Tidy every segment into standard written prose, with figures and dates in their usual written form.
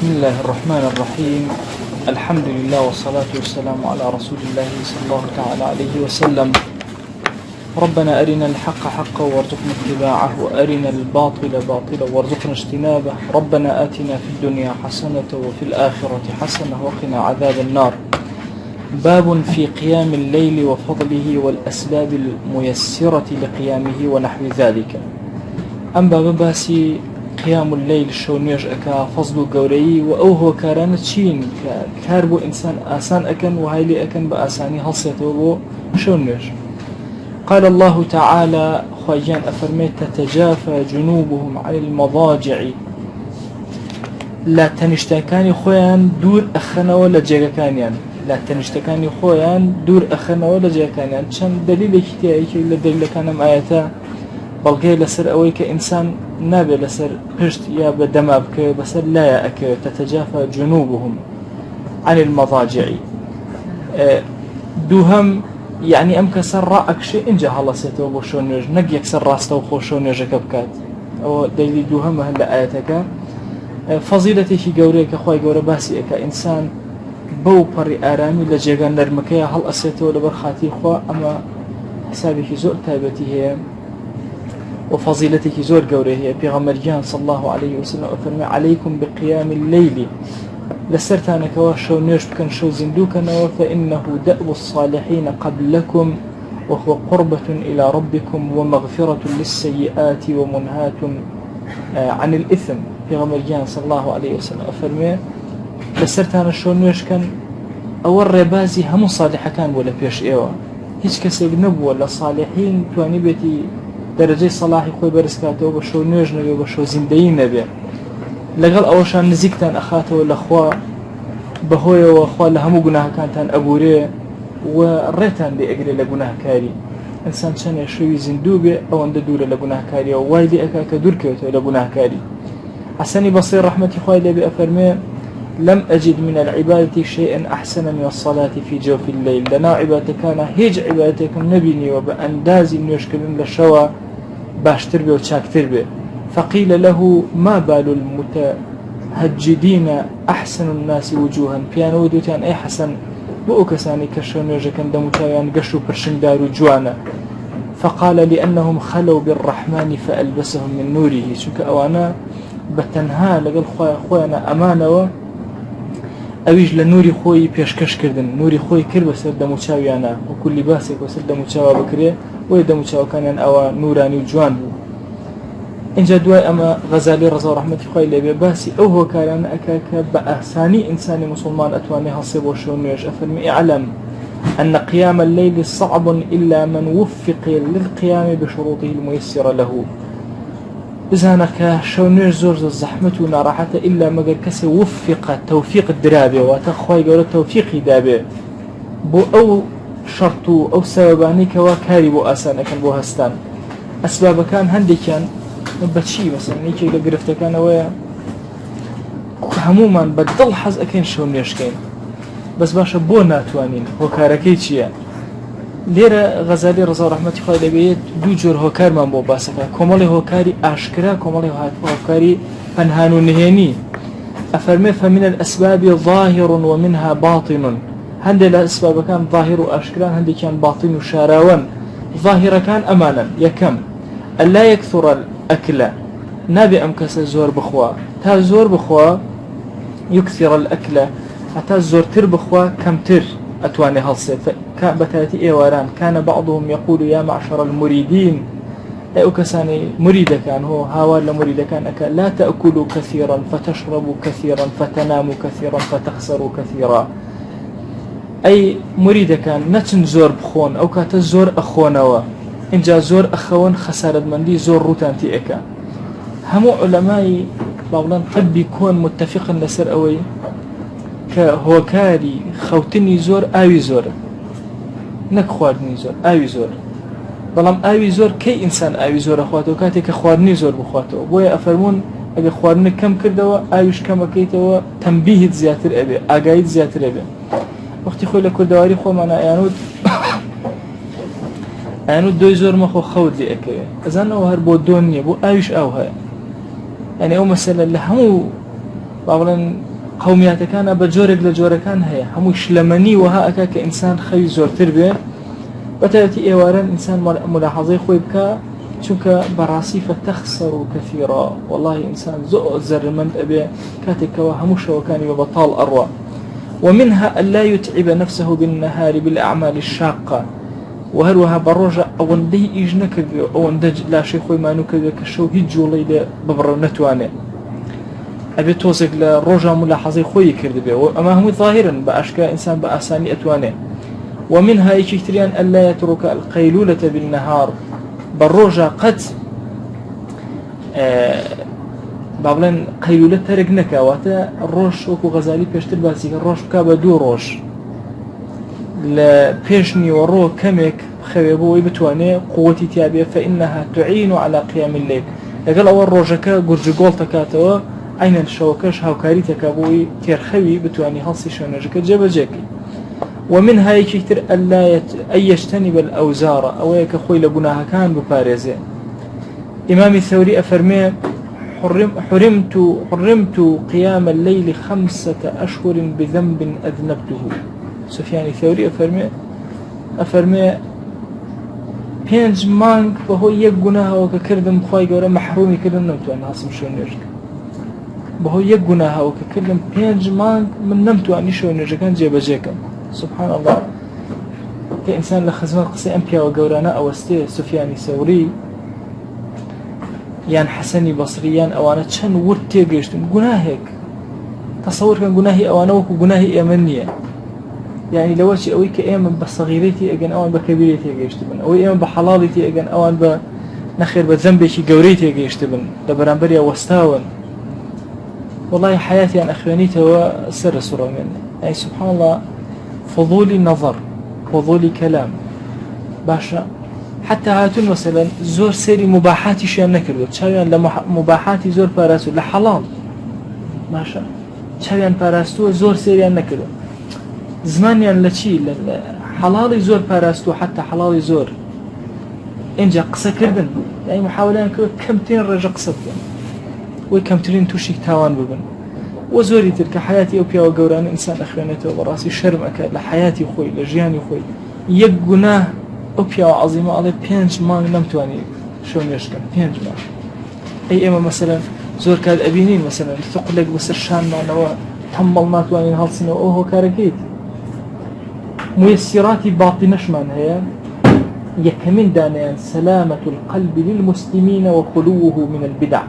بسم الله الرحمن الرحيم. الحمد لله والصلاة والسلام على رسول الله صلى الله تعالى عليه وسلم. ربنا أرنا الحق حقا وارزقنا اتباعه وأرنا الباطل باطلا وارزقنا اجتنابه. ربنا آتنا في الدنيا حسنة وفي الآخرة حسنة وقنا عذاب النار. باب في قيام الليل وفضله والأسباب الميسرة لقيامه ونحو ذلك. أم باب باسي قيام الليل شو نيج أكا فضل قوري وأوهو كارانة شين كاربو إنسان آسان أكن وهايلي أكن بآساني هصيته شو نيج. قال الله تعالى خواجان أفرميت تتجافى جنوبهم عن المضاجع لا تنشتكاني خويان دور أخنا ولا جيغكانيان لا تنشتكاني خويان دور أخنا ولا جيغكانيان شان دليل اكتيائي إلا دليل كانم آياتا بلغي لسر أويك إنسان نابي لسر قشت يا بدمابك بسر لا يأك تتجافى جنوبهم عن المضاجع دوهم يعني أم كسر رأك شيء إنجا هلا سيتو بوشون نج نج يكسر راسته وخوشون نج كبكات أو دليل دوهم هلا آياتك فضيلتي في جوريك أخوي جور باسي كإنسان بو بري آرامي لجيغان نرمكيا هل أسيتو لبرخاتي خوا أما حسابك زور تابتي هي وفضيلتك زور جوري هي بيغمرجان صلى الله عليه وسلم أفرمي عليكم بقيام الليل لسرت أنا كواشو نيش بكن شو زندوكنا فإنه دأب الصالحين قبلكم وهو قربة إلى ربكم ومغفرة للسيئات ومنهاة عن الإثم في غمرجان صلى الله عليه وسلم أفرمي لسرت أنا شو نيش كان أول ربازي هم صالحة كان ولا بيش إيوه هيش كسب نبو ولا صالحين تواني بيتي درجة صلاحي خوي برسكاته وبشو نيش نبي وبشو زندين نبي لقل أوشان نزيكتان أخاته والأخوة بهوية وأخوة لهمو قناها كانتان أبوريه وريتان دي أقري لقناها كاري إنسان شان يشوي زندوبي أو أن دور لقناها كاري ووايدي أكاك دور كيوتو لقناها كاري حسني بصير رحمتي خوي لبي أفرمي لم أجد من العبادة شيئا أحسن من الصلاة في جوف الليل لنا عبادة كان هيج عبادتكم نبيني وبأندازي نيوشكبين للشوى باشتر بي وشاكتر بي فقيل له ما بال المتهجدين أحسن الناس وجوها بيانو دوتان أي حسن بؤكساني كشون يجكن دمتايان قشو برشن دارو جوانا فقال لأنهم خلوا بالرحمن فألبسهم من نوره شك أوانا بتنها لقل خوينا أمانة أويج لنوري خوي بيشكش كردن نوري خوي كرب سر دمتايانا وكل باسك وسر دمتايا بكري ويدمتايا كان أوا نوراني وجوان إنجا دواء أما غزالي رضا رحمة خوي لبي باسي أو هو كان أكاك بأساني إنساني مسلمان أتواني هصيب وشون يش أفرمي اعلم أن قيام الليل صعب إلا من وفق للقيام بشروطه الميسرة له إذا شون يش زور الزحمة ونراحة إلا مقر كسي وفق توفيق الدرابي وتخوي قول التوفيق دابي بو أو شرطو أو سبباني كواكاري بو أسانا كان بو هستان أسباب كان هندي كان بتشي مثلا نيجي إذا قرفت كان ويا هموما بدل حظ أكين شو نيشكين بس باش بونا توانين هو كاركيتشيا ليرة غزالي رضا رحمة الله عليه دو جور هو كار من بو باسكا كمالي هو كاري أشكرا كمالي هو كاري فنهانو نهيني أفرمي فمن الأسباب ظاهر ومنها باطن هندي الأسباب كان ظاهر وأشكرا هندي كان باطن وشاراون ظاهر كان أمانا يكم ألا يكثر الأكل نبي أمكس زور بخوا تا زور بخوا يكثر الأكل حتى زور تر بخوا كم تر أتواني هالصيت بتاتي إيواران كان بعضهم يقول يا معشر المريدين أكساني مريد كان هو هاوال مريد كان لا تأكلوا كثيرا فتشربوا كثيرا فتناموا كثيرا فتخسروا كثيرا أي مريد كان نتن زور بخون أو كات زور أخونوا إن جا زور أخوان خسارة مندي زور روتان تيئكا همو علماء بابلان طب يكون متفقا لسر أوي كهوكاري خوتني زور آوي زور نك خواردني زور آوي زور بلام آوي زور كي إنسان آوي زور أخواته كاتي كخواردني زور بخواته بويا أفرمون أبي خواردني كم كردوا آويش كم كيتوا تنبيه زياتر أبي أقايد زياتر أبي وقتی خوی لکردواری خو من آنو دوی زور ما خو خود لی اکیه از آن او هر بود دنیا بو آیش او های یعنی او مثلا لهمو باقولن قومياتەکانە بە جۆرێک لە جۆرەکان هەیە هەمووی شلەمەنی وها ئەکا کە ئینسان خەوی زۆرتر بێ بەتایبەتی ئێوارەن ئینسان ملاحەزەی خۆی بکە چونکە بەڕاستی فتەخسەر و کەثیرا والله ئینسان زۆر زەرمەند ئەبێ کاتێکەوە هەموو شەوەکانی بە بەتاڵ ئەڕوا ومنها ألا يتعب نفسه بالنهار بالأعمال الشاقة وهروها بروجة أوندي إجنك أوندج لا شيء خوي ما نكذا كشو هيجولي ده ببر نتوانه أبي توصل لروجة ملاحظة خوي كرد به وأما هم ظاهرا بأشكال إنسان بأساني أتوانه ومنها يكتريان ألا يترك القيلولة بالنهار بروجة قد بابلن قيلولة ترقنك واتا الروش وكو غزالي بيشتر باسي الروش بكابا دو روش لبيشني ورو كمك خيبوي بتواني قوتي تيابية فإنها تعين على قيام الليل لقال أول روجكا قرجقول تكاتوا عين الشوكش هاوكاري تكابوي تيرخوي بتواني هالسي شونجكا جيبا جاكي ومنها يكتر ألا أن يجتنب الأوزار أو يكخوي لبناها كان بباريزي إمام الثوري أفرمي حرمت قيام الليل 5 أشهر بذنب أذنبته سفيان الثوري أفرمي 5 مانك فهو يقناها وككردم خواهي قورا محرومي كردم نمتوان هاسم شون يرجك بهو يقناها وككردم 5 مانك من نمتوان شون يرجك كان جيبا جيكم سبحان الله كإنسان لخزمان قصي أمبيا وقورانا أوستي سفيان الثوري يعني حسني بصريان أوانا چن ورد تيجيشتن جناهك تصور كان جناهي أوانا وكو جناهي أمنية يعني لو شيء أوي كأيام بصغيرتي أجن أوان بكبيرتي أجيشتبن أو أيام بحلالتي أجن أوان بنخير بذنبي شي جوريتي أجيشتبن لبرانبريا وستاون والله حياتي أن أخوانيته هو سر سورة من يعني سبحان الله فضولي نظر فضولي كلام باشا حتى هاتون مثلا زور سيري مباحاتي شيئا نكردو تشاويان لمباحاتي زور باراسو لحلال ماشا تشاويان باراسو زور سيري نكردو زمانيان لچي حلالي زور بارستو حتى حلالي زور انجا قصة كردن يعني محاولان كمتين رجا قصة بن وكمتين توشيك تاوان ببن وزوري تلك حياتي او بيا وقوران انسان اخوانيته وبراسي شرم اكاد لحياتي خوي لجياني خوي يقناه او بيا وعظيمة علي 5 مانگ نمتواني شون يشكن 5 مانگ اي اما مثلا زور كاد ابينين مثلا ثقلك بسر شان معنا وتحمل ناتواني هالسنة اوهو كاركيت ميسرات باطنش من هي يكمن دانيان سلامة القلب للمسلمين وخلوه من البدع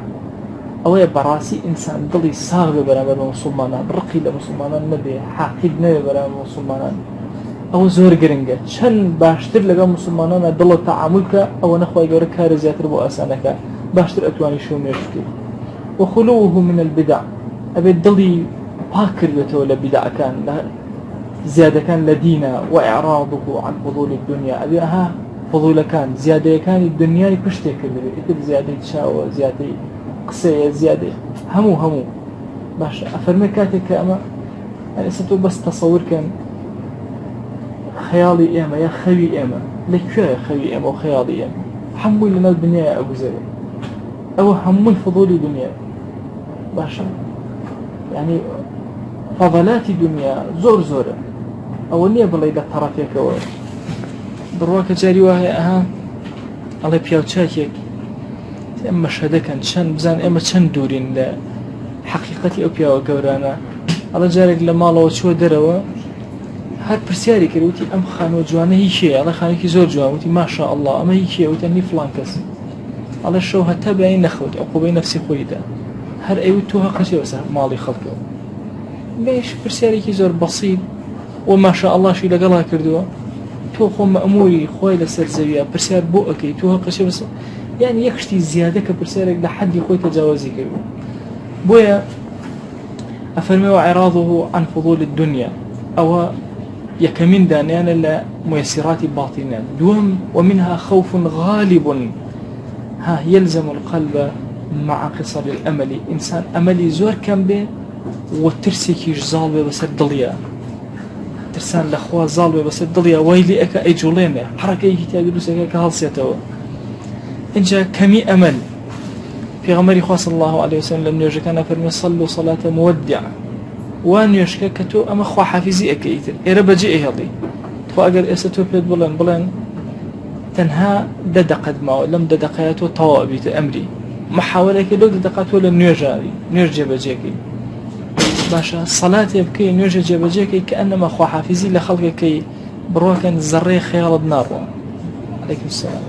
أو براسي إنسان ضلي صاغب برامج المسلمان رقي لمسلمان النبي حاقد نبي برامج المسلمان أو زور جرينجة شن باشتر لقى مسلمان ضل تعاملك أو نخوي جورك كارزيات ربو أسانك باشتر أتواني شو ميشتي وخلوه من البدع أبي ضلي باكر يتولى بدع كان زيادة كان لدينا وإعراضه عن فضول الدنيا أبي أها فضول كان زيادة كان الدنيا يكشتك إذا زيادة شاوة زيادة قصية زيادة همو باش أفرمكاتك أما يعني ستو بس تصور كان خيالي إيما يا خوي إيما لك يا خوي إيما وخيالي إيما حمو لنا الدنيا يا أبو زيد أو حمو فضول الدنيا باش يعني فضلات الدنيا زور أولنية بلا إذا طرفيك برواك جاري وهي أها الله بيوتشاكيك أما شهدكن شن بزان أما شن دورين لا حقيقتي أو بيو قورانا الله جارك لما الله وشو دروا هاد برسياري كروتي أم خان وجوانا هي شيء الله خانك زور جوان وتي ما شاء الله أما هي شيء وتني فلان كس الله شو هتبعين نخوت عقوبة نفسي خويدا هر أيوتوها قشي بس مالي خلقه ليش برسياري كزور بسيط وما شاء الله شيء لقلها كردوا تو خو مأموري خوي لسر زويا برسيار بوكي توها قشي بس يعني يكشتي زيادة كبرسيارك لحد يخوي تجاوزي كردوا بويا أفرمي وعراضه عن فضول الدنيا أو يكمن دانيان إلا ميسرات باطنان دوم ومنها خوف غالب ها يلزم القلب مع قصر الأمل إنسان أملي زور كم به وترسيكيش ظالبه بس الدليا ترسان لأخوة ظالبه بس الدليا ويلي أكا أي جولينه حركة أي كتاب يدوسك كهالسيته إنجا كمي أمل في غمر صلى الله عليه وسلم لم يجي كان فرمي صلوا صلاة مودع وان يشكى كتو أما خوا حافظي أكيتر إربجي إهضي فأجر إستو بيد بلن تنها ددقت ما لم ددقياته طوابيت أمري محاولة كده ددقات ولا نيرجع بجيكي باشا صلاة يبكي نيرجع بجيكي كأنما خوا حافظي لخلقك كي بروكن زري خيال النار عليكم السلام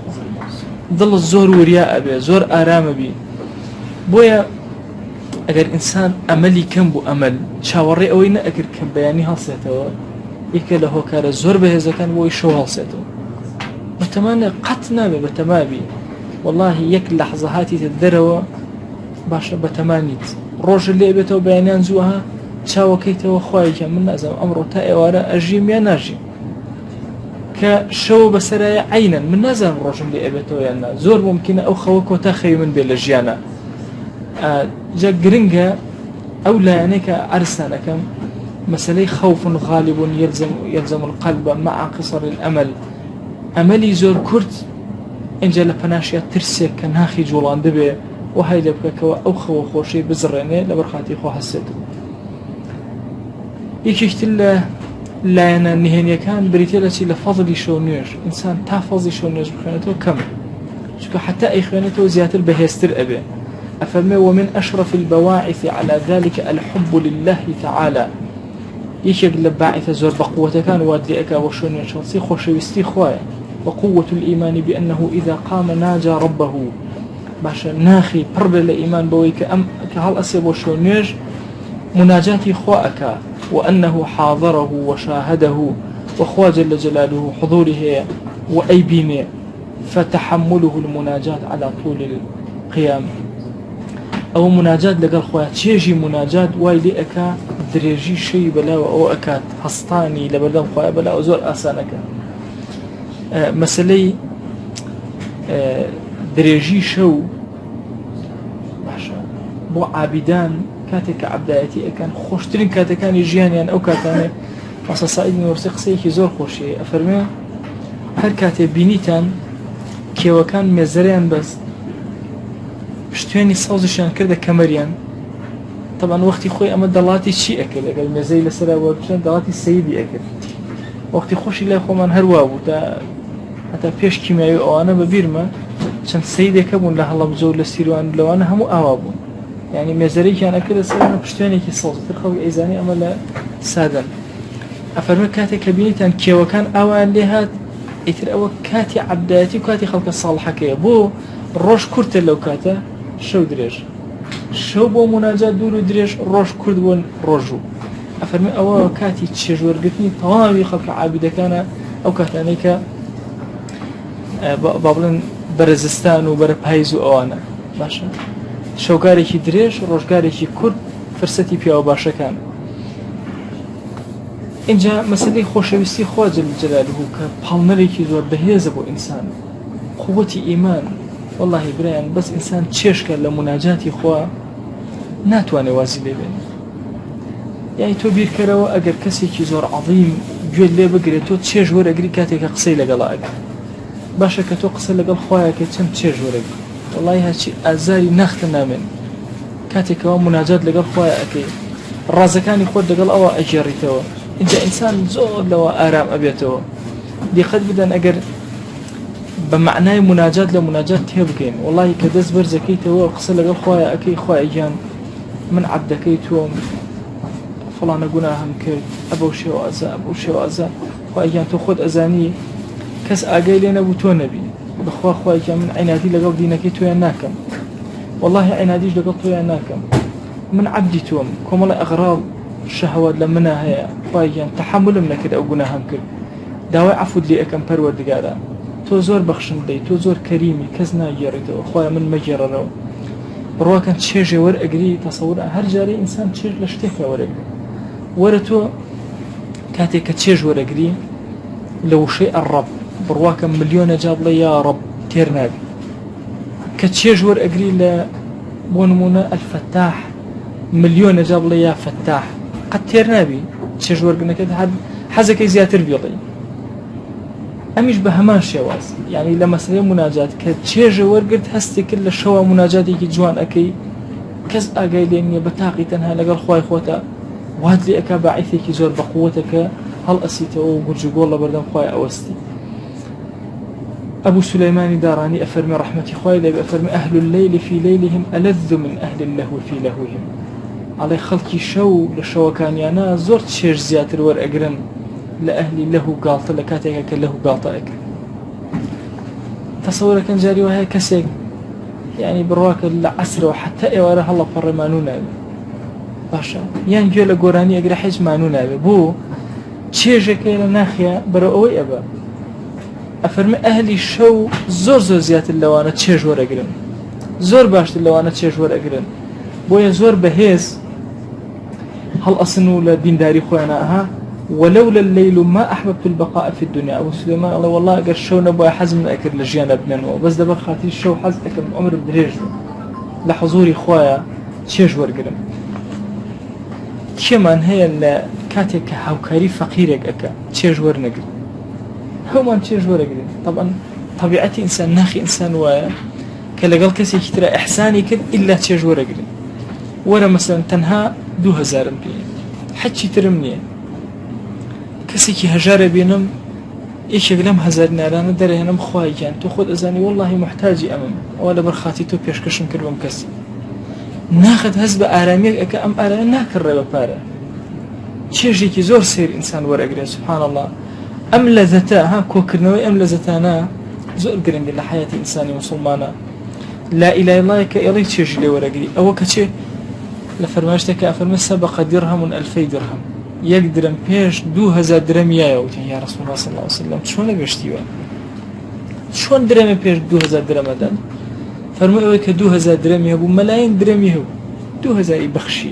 ضل الزور ورياء بي زور آرام بي بويا اگر انسان عملي كم بو عمل شاوري اوينا اگر كم بياني هالسيتو يكي له كار زور به اذا كان بوي شو هالسيتو بتمانى قطنا بتمابي والله يك لحظة هاتي تدروا باشا بتمانيت روج اللي بيتو بيانيان زوها شاو كيتو خوايجا من نازم امرو تاي وراء اجيم يا ناجي كشو بسرايا عينا من نازم روج اللي بيتو يانا زور ممكن او خوكو تاخي من بيلجيانا جا جرينجا أو لا يعني كأرسنا كم مسألة خوف غالب يلزم القلب مع قصر الأمل أملي زور كرت إن جل فناشيا ترسك كناخي جولان دبي وهاي لبكا كوا أو خوشي بزريني لبرخاتي خو حسيته يكشت الله لا أنا نهنيا كان بريتيلتي لفضلي شونير إنسان تحفظي شونير بخيانته كم شكو حتى أي خيانته زيادة بهستر أبي أفرمي ومن أشرف البواعث على ذلك الحب لله تعالى يشيق لباعث زور بقوة كان وادلئك وشون شخصي خوش وستي خوايا وقوة الإيمان بأنه إذا قام ناجى ربه باشا ناخي برد الإيمان بويك أم كهال أسيب وشونيج مناجاتي خواك وأنه حاضره وشاهده وخوا جل جلاله حضوره وأيبينه فتحمله المناجات على طول القيام أو مناجات لقال خويا تشيجي مناجات وايلي أكا دريجي شي بلا أو أكاد هستاني لبردم خويا بلا أزور آسانك مسألة دريجي شو باشا بو عابدان كاتك عبدايتي أكان خوشترين كاتكاني جيانيان أو كاتاني أصلا سعيد نورسيق سيكي زور خوشي أفرمي هر كاتب بينيتان كيوكان مزريان بس شتويني صوزشان كرده كمريان طبعا وقتي خوي اما دلاتي شي اكل اقل مزي لسرا وبشان دلاتي سيدي اكل وقتي خوشي لا خو من هروابو تا حتى فيش كيميائي او انا ببيرما عشان سيدي كبون له الله بزول لسيروان لو انا همو اوابو يعني مزري كان اكل سرا بشتويني كي صوز ترخوي ايزاني اما لا سادن افرمي كاتي كبينيتان كيو كان اوان ليهات اتر او كاتي عبداتي وكاتي خلق الصالحة كي بو روش كورت لو كاتا شو دريج شو بو مناجات دولو دريج روش كرد بون روجو أفرمي أو كاتي تشجور قتني طوامي خلق عابدة كان أو كاتانيكا بابلن برزستان وبربهايزو أوانا باشا شو قاريكي دريج روش قاريكي كرد فرستي بياو باشا كان إنجا مسألة خوشويستي خوا جل جلاله كبالنريكي زور بهيز أبو إنسان قوة إيمان والله بريان بس إنسان تشيشك لمناجاتي خوا ناتواني وازي لبين يعني تو بير كروا أجر كسي كي زور عظيم جوال لي بقري تو تشيش ور أجري كاتك قصي لقلا باشا كتو قصي لقل خوايا كتم تشيش ور والله هالشي أزاري نختنا من كاتك ومناجات لقل خوايا أكي الرازكاني خود لقل أوا أجري تو إنت إنسان زور لو آرام أبيتو دي قد بدن أجر بمعنى مناجات لمناجات تهبكين والله كدز برزكيته وقصر لقل خوايا أكي خوايا جان من عبدكيتهم فلان قناهم كرد أبو شي وأزا خوايا جان تأخذ أزاني كس آقاي لنا بوتو نبي بخوا خوايا جان من عنادي لقل دينكيتو يناكم والله عناديش لقل تو يناكم من عبدتهم كم لا أغراض الشهوات لمنا هي خوايا جان تحمل منك كده أو قناهم كرد داوي عفود لي أكم برورد قالا تو زور بخشن دي تو زور كريمي كزنا جاريتو خويا من مجررو بروا كان تشيجي ور اجري تصور هر جاري انسان تشيج لشتيكا ور ورتو كاتي كتشيج ور اجري لو شيء الرب بروا كان مليون جاب لي يا رب تيرناك كتشيج ور اجري ل بونمونا الفتاح مليون جاب لي يا فتاح قد تيرنابي تشيج ور كده حزك زياتر بيضي أمش بهمان شواز يعني لما سليم مناجات كتشيج ورقت هستي كل شوا مناجاتي كي جوان أكي كز أجاي ليني بتاقي تنها لقال خواي خوتا واد لي أكا باعثك زور بقوتك هل أسيته وقرجقول لبردم خواي أوستي. أبو سليمان داراني أفرمي رحمة خواي لي أفرمي أهل الليل في ليلهم ألذ من أهل اللهو في لهوهم. على خلقي شو لشو كان يانا زرت شير زياتر ور أقرن لأهلي له قالت لكاتك له قالتك. تصور كان جاري وهي كسيك يعني برواك العسر وحتى إواره الله فرمانونا باشا يعني جولا قراني أقرأ حيث مانونا بو تشيجك إلى ناخية برؤوي أبا أفرمي أهلي شو زور زيات اللوانا تشيج ور أقرن زور باشت اللوانا تشيج ور أقرن بويا زور بهيز هل أصنوا لدين داري خواناها ولولا الليل ما أحببت البقاء في الدنيا. أبو سليمان الله والله أقر شو نبوي حزم أكر لجيانا ابنانو بس دبر خاطي شو حز أكر عمر بدريجو لحضوري خوايا تشيج ورقرم كمان هي اللي كاتك هاوكاري فقيرك أكا تشيج ورنقر هو ما تشيج ورقرم. طبعا طبيعتي إنسان ناخي إنسان وايا كالقال كسي كترى إحساني كد إلا تشيج ورقرم ورا مثلا تنها 2000 حتى ترمني كسيكي هجارة بينم إيش يقلم هزار نارانا داري هنم خواهي كان تأخذ أزاني والله محتاجي أمام ولا برخاتي تو بيش كشم كربم كسي ناخد هزب آراميك أكا أم آرامي ناكر ريبا بارا تشيجيكي زور سير إنسان ورقرين سبحان الله أم لذتا ها كوكرنوي أم لذتانا زور قرن لله حياة إنساني مسلمانا لا إله إلا الله كإلي تشيجي لي ورقري أو كتشي لفرماشتك أفرمي سبق درهم 2000 درهم يقدرم بيش 2000 درهم يا رسول الله صلى الله عليه وسلم شلون لقشتيوا شلون درهم بيش 2000 درهم هذا فرموا إيك 2000 درهم يهبو ملايين درهم يهبو 2000 يبخشي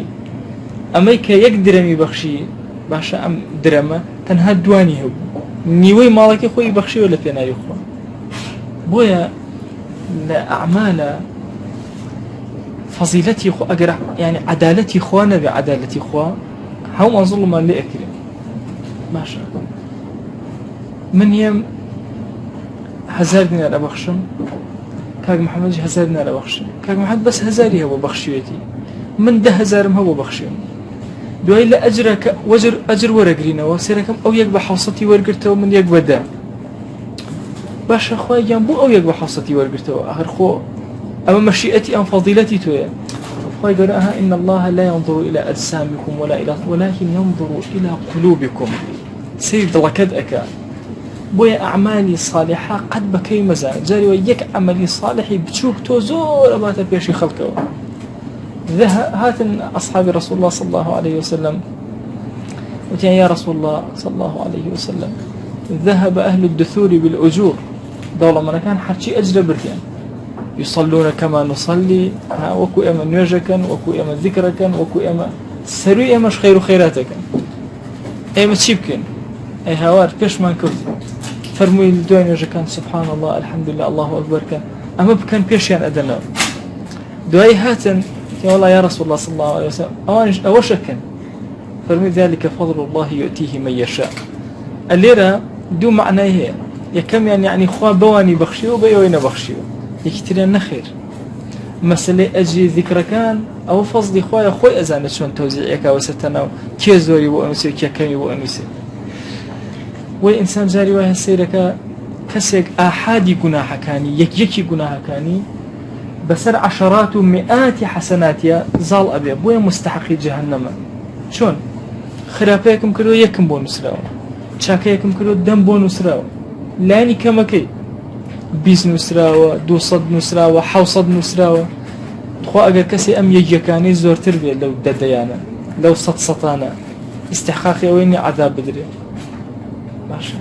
أمريكا يقدرم يبخشي باشا أم درهم تنها دواني يهبو نيوي مالك خوي يبخشي ولا بيناري خو بويا لأعمال فضيلتي خو أقرأ يعني عدالتي خوانا بعدالتي خوا هم أظلم اللي أكرم ما شاء الله من يوم 1000 دينار أبخشم كاك محمد 1000 دينار أبخشم كاك محمد بس 1000 هو بخشيتي من 10,000 هو بخشيم دوای لە ئەجرەکە وەجر ئەجر وەرەگرینەوە سێرەکەم ئەو یەک بە حوسەتی وەرگرتەوە من یەک بەدە باشە خوای گیان بوو ئەو یەک بە حوسەتی وەرگرتەوە ئاخر خۆ ئەمە مەشیئەتی ئەم فەضیلەتی تۆیە خوای گەورە ئەها إن الله لا ينظر إلى أجسامكم ولكن ينظر إلى قلوبكم سیر دڵەکەت ئەکا بۆیە ئەعمالی صالحە قەت بەکەی مەزان جاریوە یەک عەمەلی صالحی بچووک تۆ زۆر ئەباتە پێشی خەڵکەوە هاتن أصحاب رسول الله صلى الله عليه وسلم وتيان يا رسول الله صلى الله عليه وسلم ذهب أهل الدثور بالأجور دولة من كان حرشي أجر بركان يصلون كما نصلي وكو أما نيجكا وكو أما ذكركا وكو أما سروي أماش خير خيراتك أما تشيبكن أي هوار كش ما كنت فرمي الدوين نيجكا سبحان الله الحمد لله الله أكبر كان أما بكان بيشيان أدنى دواي هاتن والله يا رسول الله صلى الله عليه وسلم أوشكا فرمي ذلك فضل الله يؤتيه من يشاء الليرة دو معناه يكم يعني خوا بواني بخشيو بيوين بخشيو يكترين نخير مسألة أجي ذكر كان أو فضل خوايا خوي أزانت شون توزيعك وستناو كي زوري بؤنسي كي كمي بؤنسي والإنسان جاري واه السيرك كسيك آحادي قناح كاني يكي قناح كاني بسر عشرات ومئات حسنات يا زال أبي بويا مستحقي جهنم شون خرافيكم كلو يكم بونس راو شاكيكم كلو دم بونس راو لاني كما كي بيس نسراوة 200 نسراوة 500 نسراوة تخوا أقل كسي أم يجيكاني زور تربية لو دديانا لو سطسطانا استحقاقي ويني عذاب بدري ماشا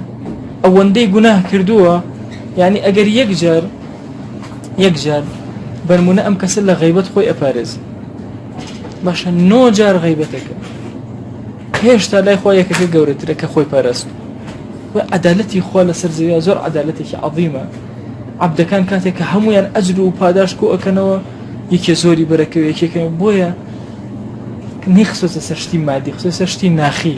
أول دي قناه كردوها يعني أقل يكجر برمونا أم كسل غيبت خوي أبارز باشا نو جار غيبتك هيشتا لا خويا كي قورت لك خوي بارز وعدالتي خوا لسر زي زور عدالتك عظيمة عبد كان كاتك هميان أجر وباداش كو أكنوا يكي زوري بركة ويكي كي بويا نيخسو سرشتي مادي خسو سرشتي ناخي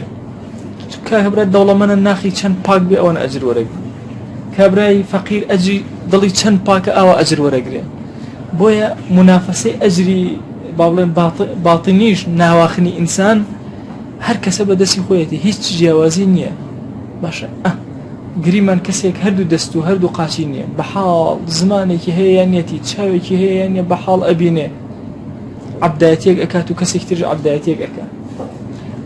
كابرا دولة من الناخي چند باك بي أوان أجر ورق كابراي فقير أجري ضلي چند باك أو أجر ورقري بويا منافسة أجري باطنيش ناواخني إنسان هەر کەسە بەدەستی خۆیەتی هیچ جیاوازی نییە باشە گریمان کەسێک هەردوو دەست و هەردوو قاچی نییە بەحاڵ زمانێکی هەیە یان نیەتی چاوێکی هەیە یان نیە بەحاڵ ئەبینێ عەبدایەتێک ئەکات و کەسێک تر عەبدایەتێک ئەکات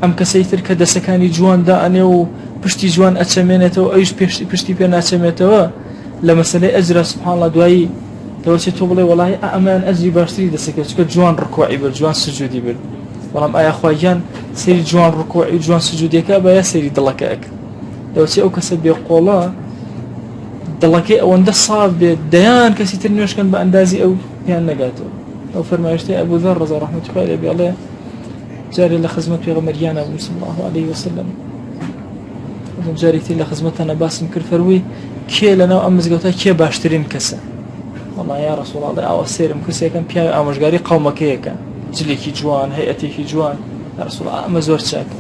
ئەم کەسەی تر کە دەسەکانی جوان دائەنێ و پشتی جوان ئەچەمێنێتەوە ئەویش پشتی پێ ناچەمێتەوە لە مەسەلەی ئەجرا سوبحان الله دوایی دەوەچێت تۆ بڵێ وەڵاهی ئەمان ئەجری باشتری دەسەکەوێت چونکە جوان ڕکوعی برد جوان سجودی برد بەڵام ئایا خوایان سەیری جوان ڕکوعی و جوان سجودیەکە بە یا سەیری دڵەکە ئەکە دەوەچێت ئەو کەسە بێقۆڵە دڵەکەی ئەوەندە ساف بێت دەیان کەسی تر نوێشکەن بە ئەندازی ئەو پیان نەگاتەوە ئەو فەرمایشتەی ئەبوو ذەر ڕەضا ڕەحمەتوڵڵاهی عەلەیهی بێڵێ جارێ لە خزمەت پێغەمبەریانە بوو صلی الله علیه وسلم جارێکی لە خزمەتانە باسم کرد فەرمووی کێ لەناو ئەم مزگەوتە کێ باشترین کەسە والله یا رسول الله ئاوا سێرم کەسێکم پیاوی ئامۆژگاری قەومەکەیەکە جلێکی جوان هەیئەتێکی جوان یا رسول الله ئەمە زۆر چاکە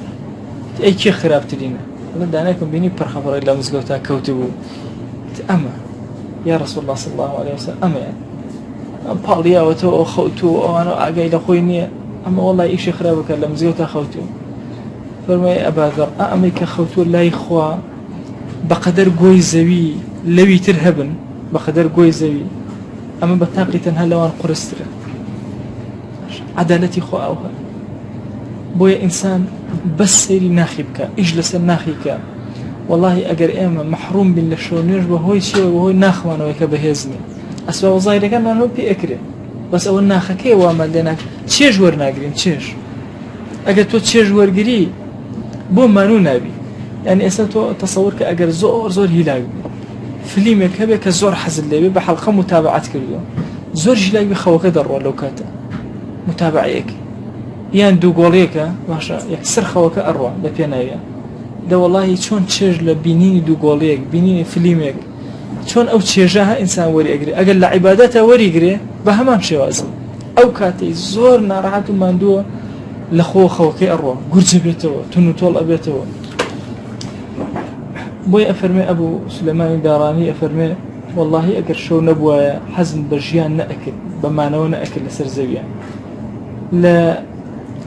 ئەی کێ خراپترینە لە دانایکم بینی پڕخەبەڕی لە مزگەوتە کەوتبوو ئەمە یا رسول الله صلی الله عليه وسلم ئەمە ئەم پاڵیاوەتەوە ئەو خەوتووە ئەوانە ئاگای لە خۆی نییە ئەمە وەڵڵای ئیشی خراپەکە لە مزگەوتە خەوتووە فەرمووی ئەبا ذەر ئەمەی کە خەوتووە لای خوا بەقەدەر گۆی زەوی لەوی تر هەبن بەقەدەر گۆی زەوی ئەمە بە تاقی تەنها لەوان قورسترە عەدالەتی خوا ئەوە بۆیە ئینسان بەس سەیری ناخی بکە ئیش لەسەر ناخی کە واللهی ئەگەر ئێمە مەحروم بین لە شەو نوێژ بەهۆی چیەوە بەهۆی ناخوانەوەی کە بەهێز نیە ئەسباب زاهیرەکانمان پێ ئەکرێ بەس ئەوە ناخەکەی وامان لێ ناکرێت چێژ وەرناگرین چێژ ئەگەر تۆ چێژ وەرگری بۆ مانوو نابی یعنی ئێستا تۆ تەسەوور کە ئەگەر زۆر زۆر هیلاک بی فلیمێک هەبێت کە زۆر حەزت لێبێ بە حەڵقە متابعەت کردووە زۆر هیلاک بی خەوەکە دەڕوە لەو کاتە متابعەیەک یان دوو گۆڵیەکە باشە یەکسەر خەوەکە ئەڕوە لە پێناویە دە وەڵاهی چۆن چێژ لە بینینی دوو گۆڵیەک بینینی فلیمێک چۆن ئەو چێژە ها ئینسان وەری ئەگرێ ئەگەر لە عیبادەتە وەریگرێ بە هەمان شێوازە ئەو کاتەی زۆر ناڕەحەت و ماندووە لە خۆخەوەکەی ئەڕوە گورجە بێتەوە تون و تۆڵ ئەبێتەوە بۆی ئەفەرمێ ئەبوو سولەیمانی دارانی ئەفەرمێ واللهی ئەگەر شەو نەبووایە حەزم بە ژیان نەئەکرد بەمانەوە نەئەکرد لەسەر زەویان لە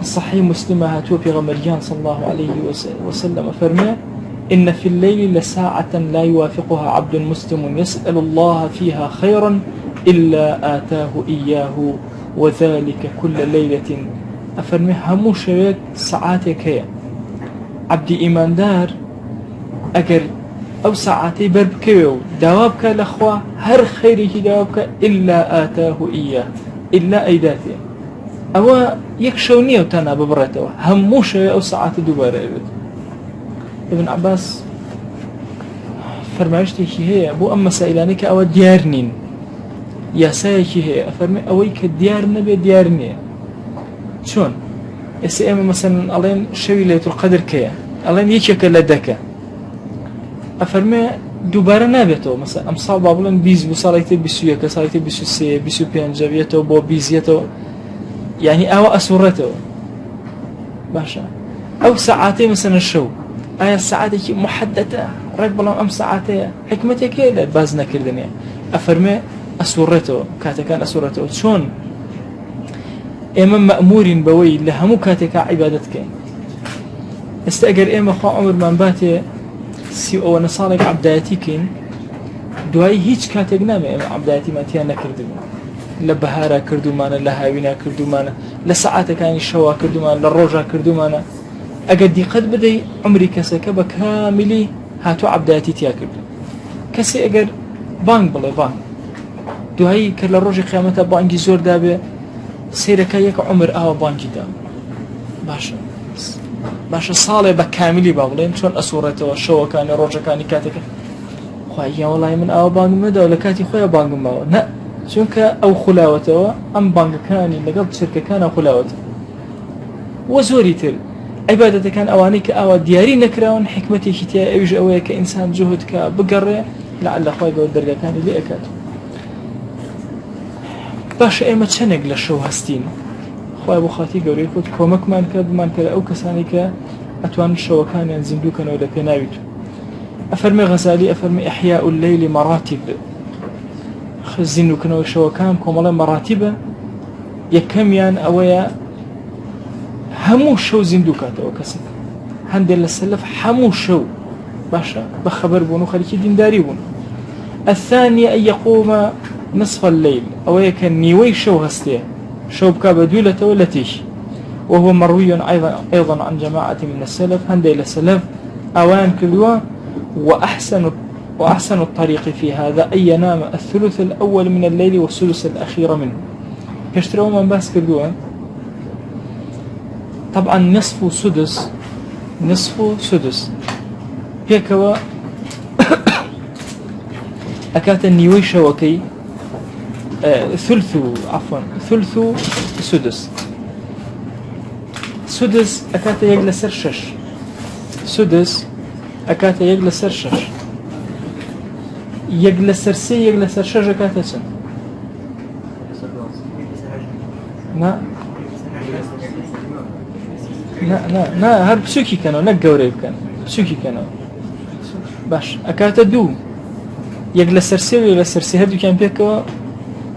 صحيح مسلم هاتوا في غمريان صلى الله عليه وسلم فرمى إن في الليل لساعة لا يوافقها عبد مسلم يسأل الله فيها خيرا إلا آتاه إياه وذلك كل ليلة أفرمي همو شوية ساعاتك هي عبد إيمان دار أجر أو ساعاتي بربكيو دوابك الأخوة هر خيره دوابك إلا آتاه إياه إلا أيداته ئەوە یەک شەو نییە و تەنها ببڕێتەوە هەموو شەوێ ئەو سەعاتە دووبارە ئەوێت ابن عباس فەرمایشتێکی هەیە بۆ ئەم مەسائلانەی کە ئەوە دیار نین یاسایەکی هەیە ئەفەرمێ ئەوەی کە دیار نەبێت دیار نییە چۆن ئێستا ئێمە مەسەلەن ئەڵێن شەوی لەیلەتول قەدر کەیە ئەڵێن یەکێکە لە دەکە ئەفەرمێ دووبارە نابێتەوە مەسەلەن ئەم ساڵ با بڵێن 20 بوو ساڵێکی تر 21 ساڵێکی تر 23 25 بێتەوە بۆ 20ەوە يعني أو أسرته باشا أو ساعتين مثلا الشو أي الساعات محددة رجل أم ساعتين حكمتك كذا بازنا كردني أفرمي أسرته كاتكان أسرته شون إما مأمورين بوي لهمو كاتك عبادتك استأجر إما خا عمر من باتي سي أو نصالك عبداتيكين دواي هيج كاتك نامي عبداتي ما تيانا كردني لبهارا كردومانا لهاوينا كردومانا لساعاتكاني شوا كردومانا للروجا كردومانا أقد قد بدي عمري كسك بكاملي هاتو عبداتي تيا كردو كسي أقر بانك بلي بانك دوهي كلا روجي قيامتا بانكي زور دابي سيركا يك عمر بانكي داب باشا صالي بكاملي بابلين شون أسورته وشوا كاني روجا كاني كاتك خواهي والله من بانك مدى ولا كاتي خويا بانك ماو نا چونکە ئەو خولاوەتەوە ئەم بانگەکانی لەگەڵ چرکەکانە خولاوەتە وە زۆری تر عیبادەتەکان ئەوانەی کە ئاوا دیاری نەکراون حکمەتێکی تیا ئەویش ئەوەیە کە ئینسان جوهد کە بگەڕێ لەعەلە خوای گەورە دەرگاکانی لێ ئەکات باشە ئێمە چەندێک لە شەو هەستین خوای بۆ خاتی گەورەی خۆت کۆمەکمان کە بمان کە ئەو کەسانی کە ئەتوانن شەوەکانیان زیندووکەنەوە لە پێ ناویت ئەفەرمێ غەزالی ئەفەرمێ ئیحیاء اللەیل مەراتب زیندووکەنەوە شەوەکان کۆمەڵە مەراتیبە یەکەمیان ئەوەیە هەموو شەو زیندوو کاتەوە کەسێک هندي للسلف حمو شو باشا بخبر بونو خليكي دينداري بون. الثانية أن يقوم نصف الليل أو يكن نيوي شو هستيه شو بكا بدولة ولا تيش، وهو مروي أيضا عن جماعة من السلف هندي للسلف أوان كلوا. وأحسن الطريق في هذا أن ينام الثلث الأول من الليل والثلث الأخير منه. كشتروا من باس كلوا طبعا نصف سدس هيكوا أكات النيوي شوكي ثلث سدس أكات يجلس شش سدس أكات يجلس شش يجلس سي يجلس شش أكات سن نا هر بسوكي كانوا نجوري كان بسوكي كانوا باش أكات دو يجلس سرسي ويجلس سرسي هردو كان بيكوا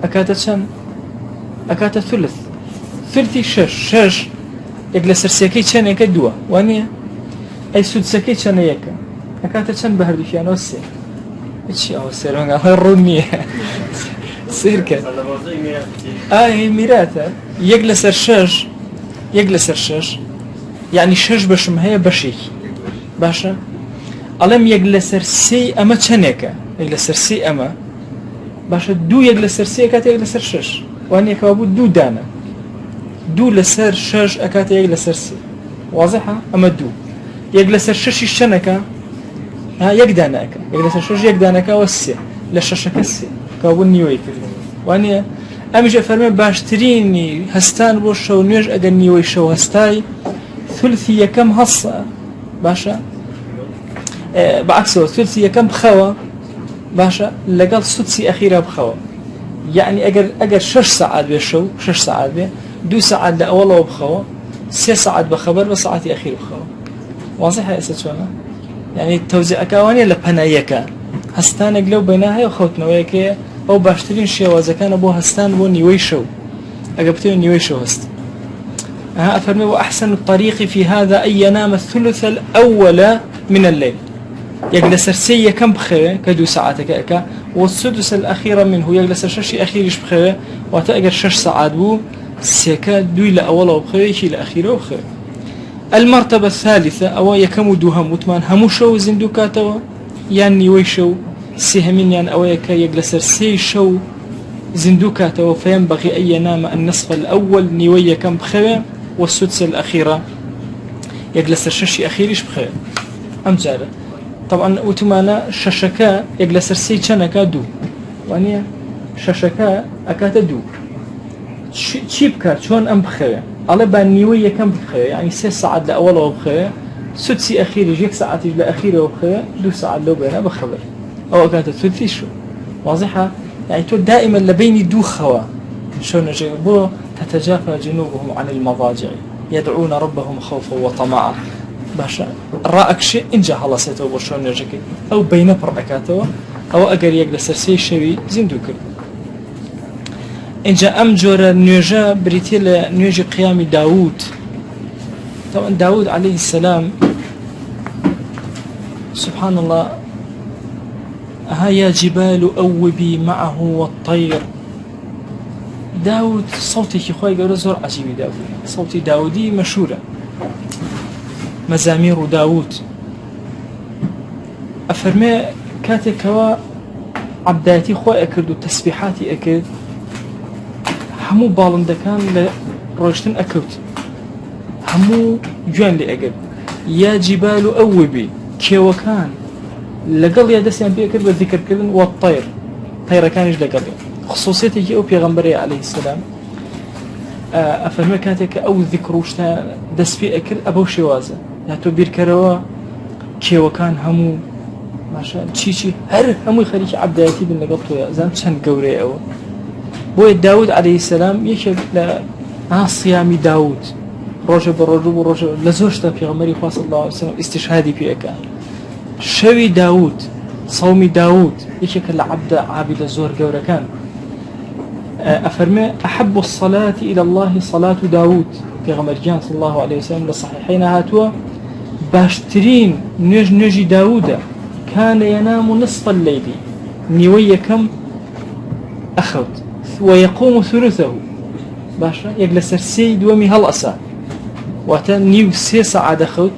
أكات سن أكات ثلثي شش يجلس سرسي كي كان يكدوا وانيا أي سدسكي كان يكا أكاد كان بهردو كان وسي إيش أو سير من غير روني سير كان ميراثة يجلس الشش يعني شش بشم هي بشي باشا ألم يجلس سي أما كانيكا يجلس سي أما باشا دو يجلس سي أكاد يجلس الشش وانيا كابود دو دانا دو لسر شش أكاد يجلس سي واضحة أما دو يجلس الشش الشنكة يقدانك يجلس الشش يقدانك والسي للشش كسي كابوني ويكل وانيا أمجي فرمي باشتريني هستان بوشو نيج أجني ويشو هستاي ثلثي كم هصة باشا بعكسه ثلثي كم بخوا باشا لقال سدسي أخيرا بخوا يعني أجر 6 ساعات بيشو 6 ساعات بيه 2 ساعات لأوله بخوا 6 ساعات بخبر وساعتي أخير بخوا واضح يا أستاذ شوانا يعني التوزيع كواني لبنايكا هستان قلو بينها وخوتنا وياك أو باشترين شيء وإذا كان أبو هستان بو نيويشو أجبتين نيويشو هست أفرمي وأحسن الطريق في هذا أن ينام الثلث الأول من الليل يجلس سرسية كم بخير كدو ساعات كأكا والسدس الأخير منه يجلس شش أخيرش بخير وتأجر 6 ساعات بو سيكا دوي لأوله بخير شيء لأخيره بخير. المرتبة الثالثة أو يكم دوهم وثمان هموشو زندوكاتوا يعني ويشو سهمين يعني أو يجلس سي شو زندوكاتوا فينبغي أن ينام النصف الأول نيوية كم بخير والسدس الأخيرة يجلس الشش أخيرش بخير أمجارة طبعا وثمانا ششكا يجلس سي شنكا دو وانيا ششكا أكاتا دو شيبكا شون أم بخير على بانيوية كم بخير يعني 6 ساعات لأوله بخير سدسي أخير يجيك ساعات لأخيره بخير 2 ساعات لو بينها بخبر أو كانت ثلثي شو واضحة يعني تو دائما لبين دو خوا شون جيبوه تتجافى جنوبهم عن المضاجع يدعون ربهم خوفا وطمعا باشا رأك شيء إنجا الله سيتوب شون يجيك أو بين بركاته أو أجر يجلس سي شوي زندو كل إنجا أمجور نيجا بريتيل نيجي قيام داود طبعا داود عليه السلام سبحان الله هيا جبال أوبي معه والطير داود صوتي كخوي قال زور عجيب داود صوتي داودي مشهورة مزامير داود أفرمي كاتكوا عبداتي خوي أكد وتسبيحاتي أكد همو بالندكان لروشتن أكد همو جوان لأكد يا جبال أوبي كيوكان لقل يا دسيان بيكر بالذكر كذن والطير طير كانش لقل خصوصيتي أو بيغمبري عليه السلام أفهمك كاتك أو ذكروشتا دس في أكل أبو شوازة يعني تبير كروا كيوكان همو ما شاء تشي هر همو يخليك عبداتي بالنقطة يا زين شن قوري أو بو داود عليه السلام يشب لا صيام داود رجب لزوجته في غمري صلى الله عليه وسلم استشهادي في أكان شوي داود صومي داود يشكل عبد الزور قورة كان أفرمي أحب الصلاة إلى الله صلاة داود في غمرجان صلى الله عليه وسلم للصحيحين هاتوا باشترين نوێژی داوودە كان ينام نصف الليل نيوي كم أخوت ويقوم ثلثه باشا يجلس سي دومي هلأسا واتا نيو 3 ساعات أخوت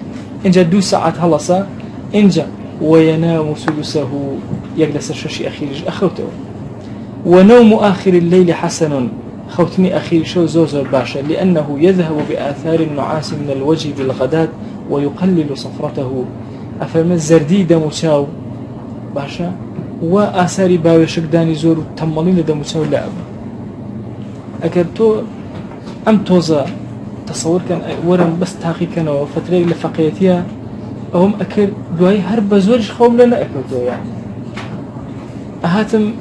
إنجا 2 ساعات هلأسا إنجا وينام ثلثه يجلس الشاشي أخير أخوته ونوم آخر الليل حسن خوتني أخير شو زوز باشا لأنه يذهب بآثار النعاس من الوجه بالغداة ويقلل صفرته أفهم الزردي دموشاو باشا وآثار باوشك داني زور تمالين دموشاو لعب أكد تو أم توزا تصور كان ورم بس تاقي كانوا فترة لفقيتها هم أكل دوای هر بزورش خوم لنا أكلته يعني أهاتم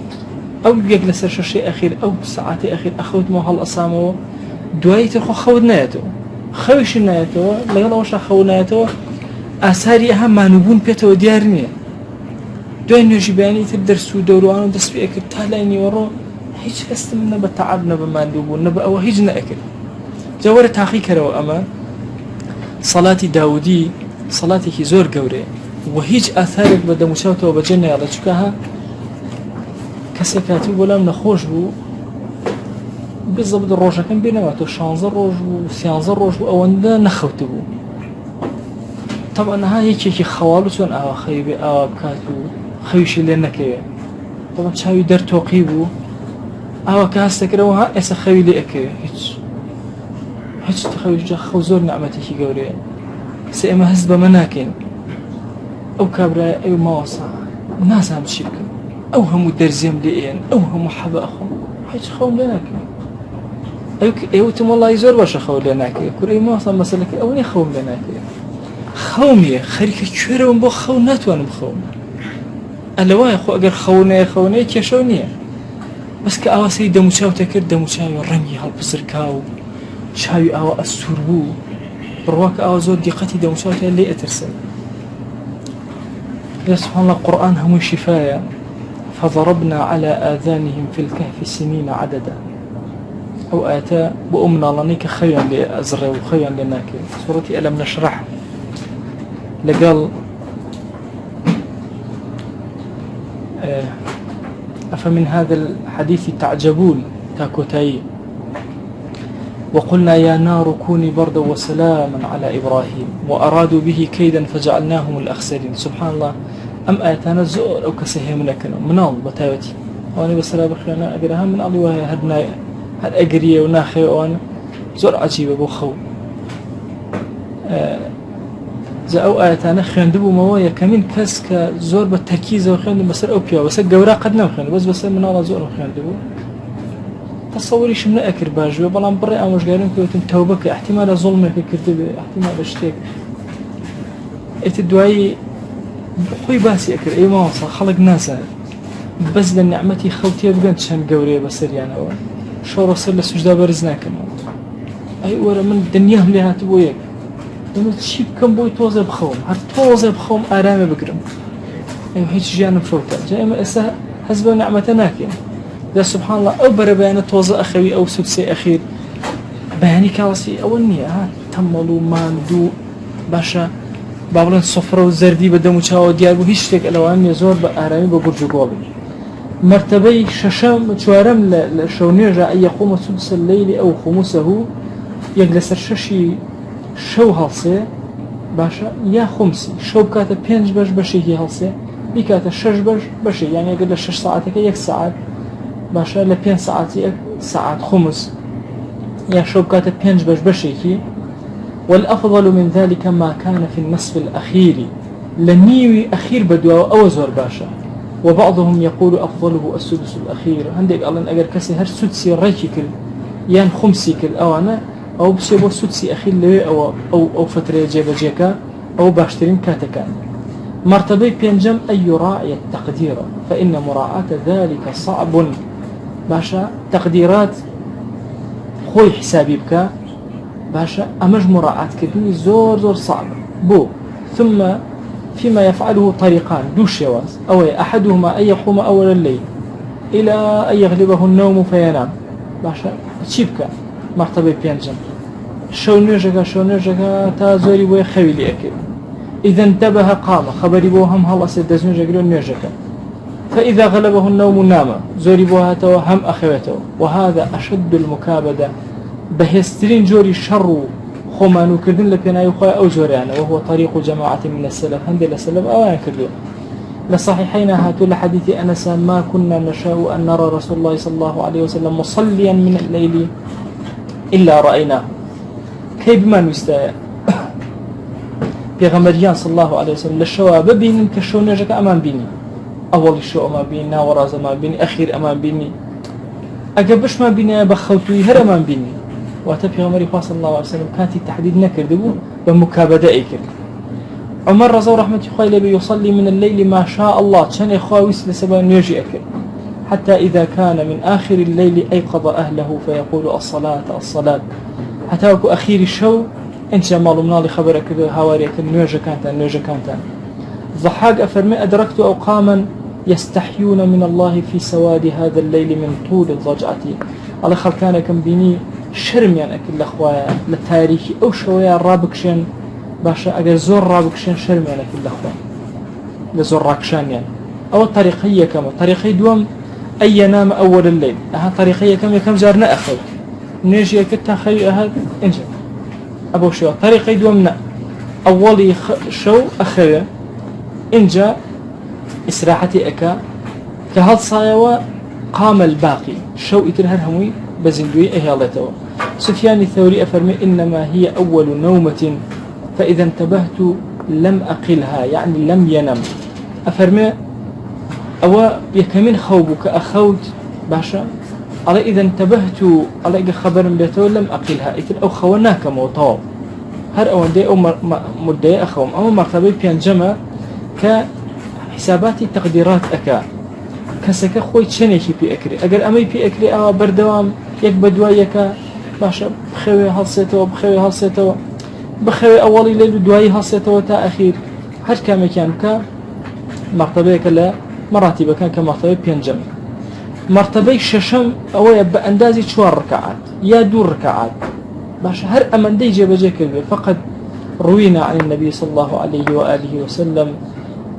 أو يجلس شيء أخير أو ساعات أخير أخوت مو هالأصامو دوای ترخو خود نيته خوش نيته لا يلا وش خو نيته أثاري أهم ما نبون بيته وديارني دوای نجيباني تدرسوا دوران دس في أكل تهلاني ورو هيج كستمنا بتعبنا بما نبون نبأ أو هيج نأكل جوار تحقيق رو أما صلاة داودي صلاتي زور قوري وهيج آثارك بدا مشاوته وبجنة على شكاها كسكاتي ولا من خوش بو بالضبط الروجة كان بيناتو 15 روج و 13 روج او اندا نخوتو طبعا ها هيك خوالتون او خيبي او كاتو خويش لنا كي طبعا شاوي در توقيبو او كاستكروها اس خوي لي اكي هيك تخوي خو زور نعمتي قوري سئما هزب مناكن أو كابرا أو مواصع ناس هم شبك أو هم درزيم لئين أو هم حبا أخو هيج خوم لناك أيو تم والله يزور باش خو لناك كل أي مواصع مسألة أو خوم لناك خومي خريك شويرة ونبو خو ناتوان بخوم ألوا يا أخو أجر خوني كيشونية بس كأوا سيد دموشاو تكر دموشاو رمي هالبزركاو شاوي أوا السربو برواك أوزود دقتي دمشاوتها اللي أترسل يا سبحان الله القرآن هم شفايا فضربنا على آذانهم في الكهف سنين عددا أو آتا بأمنا لنيك خيا لأزر وخيا لناك سورة ألم نشرح لقال أفمن هذا الحديث تعجبون تاكوتاي وقلنا يا نار كوني بردا وسلاما على إبراهيم وأرادوا به كيدا فجعلناهم الأخسرين سبحان الله أم آياتنا زور أو كسهي منكنا منال بتاوتي وأنا بسلا بخيانا أقرها من الله وهي هدنا هد أقرية وناخي وأنا زور عجيبة بخو زا أو آياتنا خياندبو موايا كمين كسك زور بالتركيز وخياندبو بسر أو بيا بس الجورا قد نوخياندبو بس من الله زور وخياندبو تصوري شو من أكر باجوا بلان بري أمش قالين كنتم توبك احتمال ظلمك كتب احتمال اشتيك الدعاء خوي باسي أكر أي ما وصل خلق ناس بس لنعمتي خوتي بقنت شان قوري بسر يعني شو رسل لسجدة برزناك أي ورا من دنياهم لها تبويك لما تشيب كم بوي توزي بخوم هاد توزي بخوم آرامي بقرم أيوه هيش جانب فوتا جاي ما إسا حزب نعمة ناكين ده سبحان الله أو بربيان توزع أخوي أو سدسي أخير بهاني كاسي أو النية ها تملوا ماندو باشا بابلن صفرة وزردي بدمو تشاو ديار بهيش تك الأوان يزور بأهرامي ببرج قوابي مرتبي ششام شوارم لشونيجا أن يقوم سدس الليل أو خمسه يجلس الششي شو هالسي باشا يا خمسي شو بكاتا بينج باش بشي هي هالسي بكاتا شش باش بشي يعني يقول 6 ساعات يك ساعات باشا لبين ساعات خمس يا شوكات بينج بشيكي والأفضل من ذلك ما كان في النصف الأخير لنيوي أخير بدوا أو زور باشا وبعضهم يقول أفضله السدس الأخير عندك الله أجر كسي هر سدسي ريكل يان خمسي كل أو أنا أو بسيبو سدسي أخير لي أو فترة جيبا جيكا أو باشترين كاتكان مرتبة بينجم أن يراعي التقدير فإن مراعاة ذلك صعب باشا تقديرات خوي حسابي بك باشا أمج مراعاة كدني زور صعب بو ثم فيما يفعله طريقان دوش يواز أو أحدهما أن يقوم أول الليل إلى أن يغلبه النوم فينام باشا تشيبك مرتبة بينجم شو نرجع تا زوري بوي خوي لي أكل إذا انتبه قام خبري بوهم هلا سدزن جرون نيجك فإذا غلبه النوم نام زوري بوهاته هم أخوته وهذا أشد المكابدة بهسترين جوري الشر خمانو كردن لبنا يخوي أو جوريانا وهو طريق جماعة من السلف هندي السلف أوان كردو لصحيحين هاتوا لحديث أنس ما كنا نشاء أن نرى رسول الله صلى الله عليه وسلم مصليا من الليل إلا رأيناه كيف ما نستايا بيغمريان صلى الله عليه وسلم للشواب ببين كشو نجك أمان بيني أول الشو أمان بيني وراز أمان بيني أخير أمان بيني أقبش ما بيني بخوتوي هر أمان بيني واتبي غمري صلى الله عليه وسلم كانت التحديد نكردبو بمكابدة كرد عمر رضي رحمة الله عليه يصلي من الليل ما شاء الله كان يخاوس لسبب يجي أكل حتى إذا كان من آخر الليل أيقظ أهله فيقول الصلاة الصلاة حتى وكو أخير الشو إنت مالو منالي خبرك هواريك النيوجة كانت ضحاك أفرمي أدركت أوقاما يستحيون من الله في سواد هذا الليل من طول الضجعة على خلقانا كم بيني شرم يعني أكل أخوايا للتاريخ أو شوية رابكشن باشا أجر زور رابكشن شرم يعني أكل أخوايا لزور راكشان يعني أو الطريقية كم طريقي دوم أي ينام أول الليل أها طريقية كم جارنا أخو نيجي كتا خي أهد إنجا أبو شو طريقي دومنا أولي شو أخوه إنجا إسراحتي أكا كهذا صايوا قام الباقي شو إترهر هموي بزندوي إهالته سفيان الثوري أفرمي إنما هي أول نومة فإذا انتبهت لم أقلها يعني لم ينم أفرمي أو يكمن خوبك أخوت باشا على إذا انتبهت على خبر بيته لم أقلها إتر أو خوناك موطاو هر أول دي أو مدي أخوم أو مرتبة بينجمع كحسابات تقديرات أكا كسك خوي تشنيكي بي أكري أجر أمي بي أكري أو بردوام يك بدوايك باشا بخوي هالسيتو بخوي أولي ليل دواي هالسيتو تا أخير هر كم كان مرتبة كلا مراتب كان كمرتبة بينجم مرتبة ششم أو يبقى أندازي 4 ركعات يا 2 ركعات باش هر أمن دي جبجة كذا فقد روينا عن النبي صلى الله عليه وآله وسلم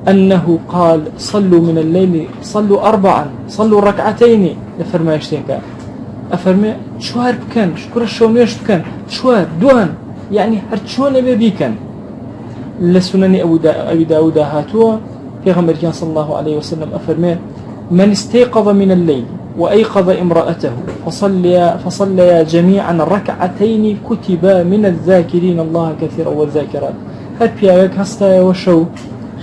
أنه قال صلوا من الليل صلوا 4 صلوا 2 ركعتين لفرمايشتين كان أفرمي شوار بكن شكر الشونيش بكن شوار دوان يعني هرتشون بيكن لسنن أبي داود هاتوا في غمريان صلى الله عليه وسلم أفرمي من استيقظ من الليل وأيقظ امرأته فصليا جميعا 2 ركعتين كتبا من الذاكرين الله كثيرا والذاكرات هل بياك هستا وشو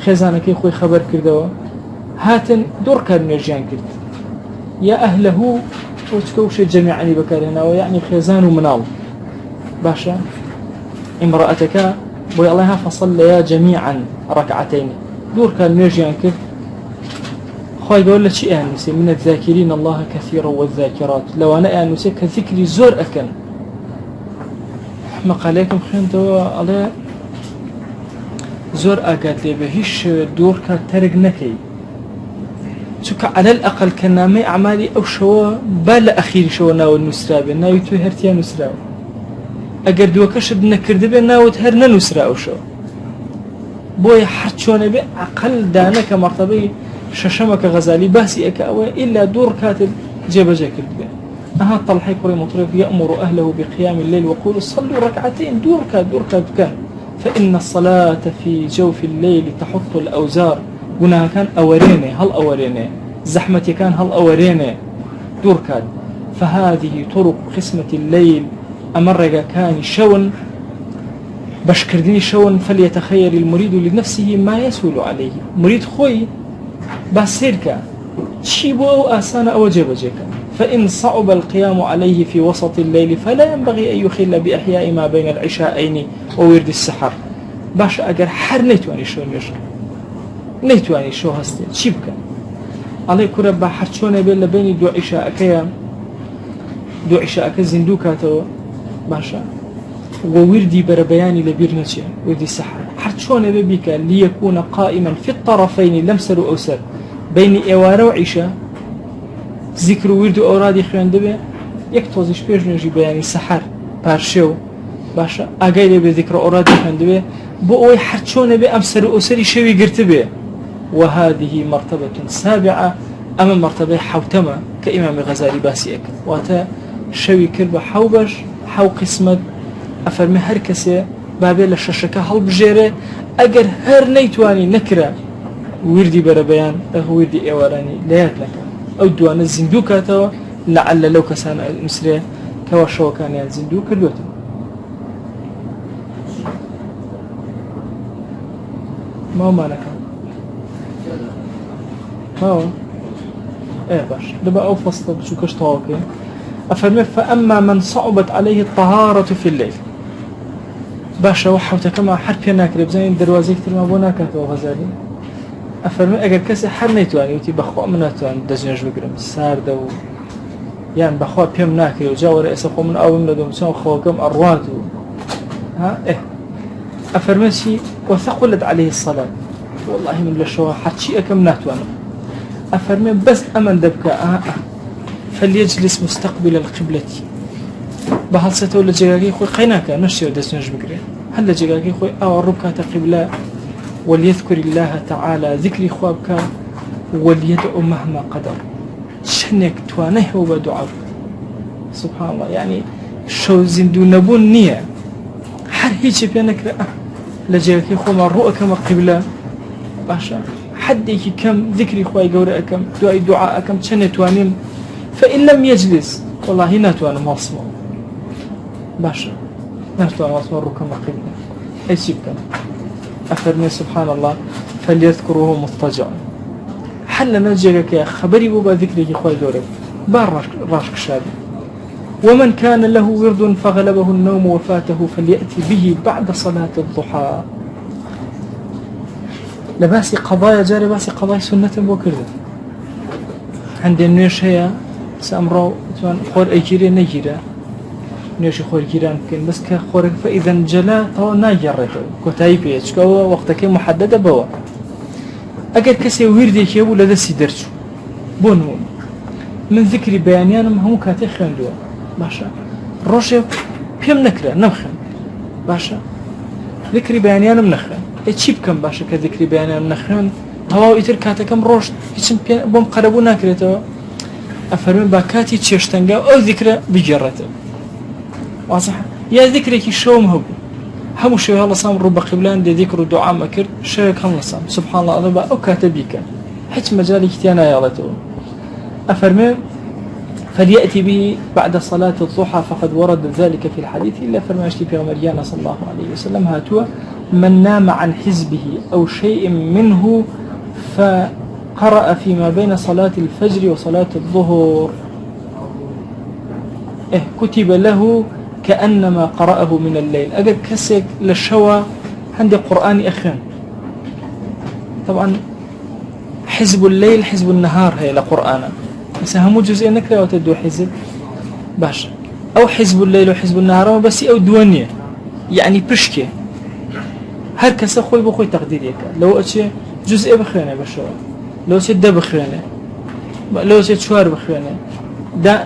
خزانك يخوي خبر كردوا هاتن دور كان نرجان كرد يا أهله وتكوش جميعا بكارهنا ويعني خزان ومنال باشا امرأتك بوي الله فصليا جميعا 2 ركعتين دور كان نرجان كرد خوي بقول لك شيء أنسي من الذاكرين الله كثيرا والذاكرات لو أنا أنسي كذكري زور أكن مقاليكم خينتوا على زور أقاد لي بهش دور كترق نكي شوك على الأقل كنامي أعمالي أو شو بال أخير شو ناو النسرابي ناو يتوي هرتيا نسراو أقر دوكش بنكرد بي ناو تهرنا نسرا أو شو بوي حرشون بي أقل دانك مرتبي ششمك غزالي باسي أكاوي إلا دور كاتب جيب جاكل بي أها طلحي قري مطرف يأمر أهله بقيام الليل وقول صلوا 2 ركعتين دور كان فإن الصلاة في جوف الليل تحط الأوزار قلنا كان أوريني هل أوريني زحمتي كان هل أوريني دور كان فهذه طرق قسمة الليل أمرق كان شون بشكردني شون فليتخيل المريد لنفسه ما يسهل عليه مريد خوي باسيركا شيبو أو آسانا أو جبجيكا فإن صعب القيام عليه في وسط الليل فلا ينبغي أن يخل بأحياء ما بين العشاءين وورد السحر باش أجر حر نيتواني شو نيشو نيتواني شو هستي شيبكا علي كربا حرشونه بين دو عشاء زندوكاتو باشا ووردي بربياني لبيرنتي وردي السحر حرشونه بك ليكون قائما في الطرفين لمسر أوسر بين إوارة وعشاء ذكر ورد أورادي خيان دبي يكتوزيش بيجنجي بياني سحر بارشو باشا أجايلي بذكر أورادي خيان دبي بۆ ئەوەی هەرچۆنە بێ ئەم سەر و ئەوسەری شەوی گرت بێ. وهذه مرتبة سابعة أما مرتبة حوتمة كإمام غزالي باسيك واتا شوي كرب حوبش حو قسمت أفرمي هر كسي بابي لششكا هل بجيري أجر هر نيتواني نكرة ويردي بربيان ويردي إيواراني ليات لك أو دوان الزندوكة لعل لو كسان المسرية كوا شو كان الزندوك الوتم ما هو مالك ما هو ايه باش دابا او فصل شو كشطاوكي افرمي فاما من صعبت عليه الطهارة في الليل باشا وحوتا كما حرب يناكرب زين دروازي كتير ما بوناكات وغزالي افرمي اگر كسي حر نيتواني وتي بخوا مناتوان دزنج بقرم ساردة يعني بخوا بيم ناكري وجاو رئيس خو من اول ملدهم سو خوكم ارواتو ها ايه افرمي شي وثقلت عليه الصلاة والله من لشوا حتشي اكم ناتوان أفرمي بس أمن دبك فليجلس مستقبل القبلة بحال ستقول لجاكي خوي قيناك نشي ودس نج بقري هل لجاكي خوي أو ربك قبلة وليذكر الله تعالى ذكري خوابك وليدعو مهما قدر شنك توانيه وبدعاء سبحان الله يعني شو زندو نبون نية حر هيك بينك لجاكي خوي مرؤك ما قبلة باشا حديكي كم ذكري خواي قوري أكم دعاء أكم شنة توانين فإن لم يجلس والله ناتوانا مصمو باشا ناتوانا مصمو ركما قبلة أي شيء كم أفرمي سبحان الله فليذكروه مضطجعا حل نجيك يا خبري بوبا ذكري خواي قوري بار راشك شابي ومن كان له ورد فغلبه النوم وفاته فليأتي به بعد صلاة الضحى لباسي قضايا جاري باسي قضايا سنة بوكرده عندي نوش هي سأمرو خور أيكيري نيجيرا نوش خور كيران كن بس كخور فإذا انجلا تو ناجرته كتاي بيش كوا وقتك محددة بوا أجد كسي ويردي كيبو لدسي درجو بونون من ذكر بيانيان هم كاتي خندوا باشا روشة بيم نكرة نمخن باشا ذكر بيانيان منخن چی بکەم باشە کە ذکری بەیانیان نەخوێن هەواو ئیتر کاتەکەم ڕۆژ هیچم بۆم قەرەبوو ناکرێتەوە ئەفەرمێن با کاتی چێشتەنگا ئەو ذیکرە بگێڕێتەوە واضح یا ذیکرێکی شەوم هەبوو هەموو شەوێ هەڵەسام ڕوو بە قیبلان دێ ذیکر و دوعام ئەکرد شەوێک هەڵەسام سوبحان الله با ئەو کاتە بیکە هیچ مەجالێکی تیا نایەڵێتەوە ئەفەرمێ فليأتي به بعد صلاة الضحى فقد ورد ذلك في الحديث إلا فرماشتي في غمريان صلى الله عليه وسلم هاتوا من نام عن حزبه أو شيء منه فقرأ فيما بين صلاة الفجر وصلاة الظهر كتب له كأنما قرأه من الليل أجد كسك للشوى عند قرآن أخيان طبعا حزب الليل حزب النهار هي لقرآن بس هم جزء نكرة وتدو حزب باش أو حزب الليل وحزب النهار بس أو دوانية يعني برشكي هر کس خوی بخوی تقدیر یک لو أشي جزء بخيانة بشوا لو أشي ده بخيانة لو أشي شوار بخيانة ده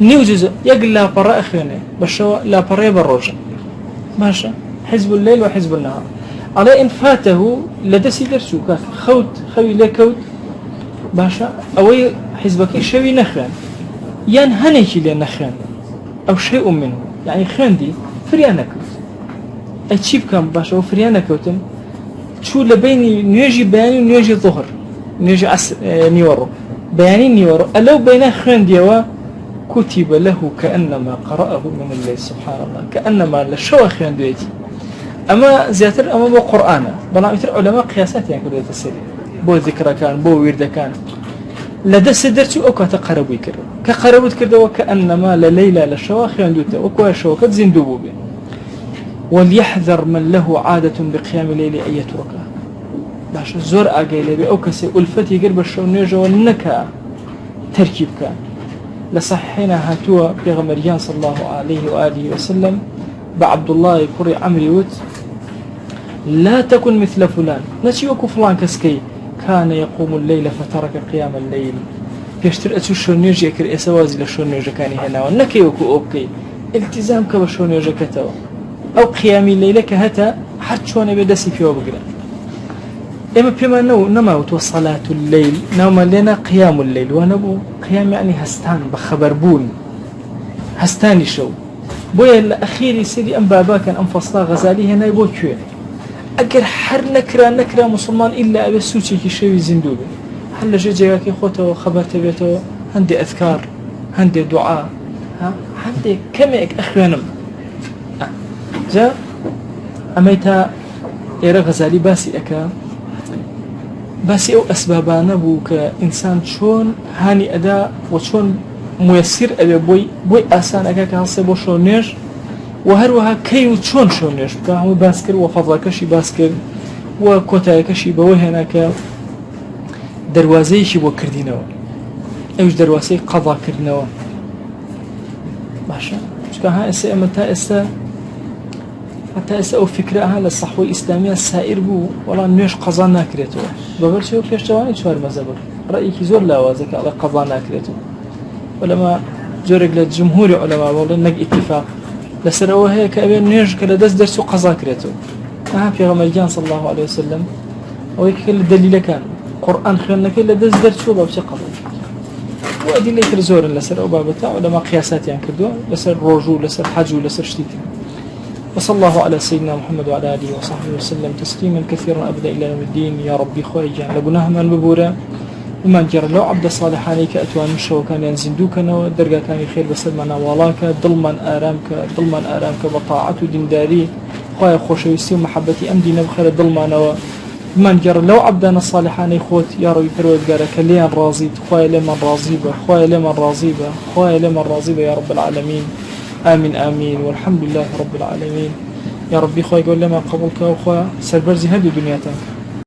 نيو جزء يقل لا براء خيانة بشوا لا براء بالرجع ماشى حزب الليل وحزب النهار على إن فاته لدسي درسو كاف خوي لكوت باشا أوي حزبك شوي نخان ين هنيكي لين نخان أو شيء منه يعني خان دي فريانك أتشيب كم باش أو فريانة كوتم شو لبيني نيجي بياني ونيجي ظهر نيجي نيورو بياني نيورو ألو بين خان ديوا كتب له كأنما قرأه من الليل سبحان الله كأنما لشوا خان ديتي أما زياتر أما بو قرآن بلا مثل علماء قياسات يعني كده تسري بو ذكر كان بو ورد كان لدى سدرتو أو كتقربوا يكرر كقربوا كده وكأنما لليلة لشوا خان دوته وكوا شوا كتزندوبوا به وليحذر من له عادة بقيام الليل أن يتركها باش زور أقيل بي أو كسي ألفتي قرب الشونيجة والنكا تركيب كان لصحينا هاتوا بغمريان صلى الله عليه وآله وسلم بعبد الله كري عمريوت لا تكن مثل فلان نتي وكو فلان كسكي كان يقوم الليل فترك قيام الليل بيشتر أتو الشونيجة يكر إسوازي للشونيجة كان هنا ونكي وكو أوكي التزام كبشونيجة كتوا أو قيام الليل كهتا حد شوانه بدسي فيه وبقرأ إما بما نموت صلاة الليل نوم لنا قيام الليل ونبو قيام يعني هستان بخبر بون هستاني شو بويا الأخير سيدي أم بابا كان أم فصلا غزالي هنا يبو كوي أجر حر نكرا مسلمان إلا أبي سوتي كي شوي زندوبي هل جاكي خوتو خبر تبيتو عندي أذكار عندي دعاء ها عندي كمك أخوانم جا أميتا إيرا غزالي باسي أكا باسي أو أسبابانا بو كإنسان شون هاني أدا وشون ميسر أبي بوي آسان أكا كهالسي بو شونيش وهروها كيو شون شونيش بكا هم باسكر وفضلكشي باسكر وكوتايكشي بوي هناك دروازيشي بو كردينوا أوش دروازي قضا كردينوا باشا شكا ها إسا أمتا إسا حتى ئێستا ئەو فکرە لە سەحوەی ئیسلامیە سائر بوو وەڵام نوێژ قەزا ناکرێتەوە بەبەرچەوە پێشتەوانی چوار مەزەب ڕەیەکی زۆر لاوازەکە ئەڵێ قەزا ناکرێتەوە وەلەما جۆرێک لە جمهوری عولەما بەڵێن نەک ئیتیفاق لەسەر ئەوە هەیە کە ئەبێ نوێژ کە لە دەست دەرچوو قەزا کرێتەوە ئەها پێغەمبەرگیان صلی الله عليه وسلم ئەوەی کە لە دەلیلەکان قورئان خوێندنەکەی لە دەست دەرچووە بە بچە قەزا و ئەدیلەی تر زۆرن لەسەر ئەو بابەتە عولەما قیاساتیان کردووە لەسەر ڕۆژ و لەسەر حەج و لەسەر شتی تر. وصلى الله على سيدنا محمد وعلى آله وصحبه وسلم تسليما كثيرا أبدا إلى يوم الدين. يا ربي خوي جعل قناهم الببورة وما جرى لو عبد الصالح عليك أتوان مشوا كان ينزندوكنا والدرجة كان خير بسلمنا ولاك ضلما آرامك بطاعة دينداري خوي خوشويستي ومحبتي أمدي نبخير ضلمنا وما جرى لو عبدنا الصالح عليك خوت يا ربي فرود قالك لين راضي خوي لمن راضي يا رب العالمين. آمين والحمد لله رب العالمين. يا ربي خويا قول لما قبولك وخويا سربرزي هدو دنياتك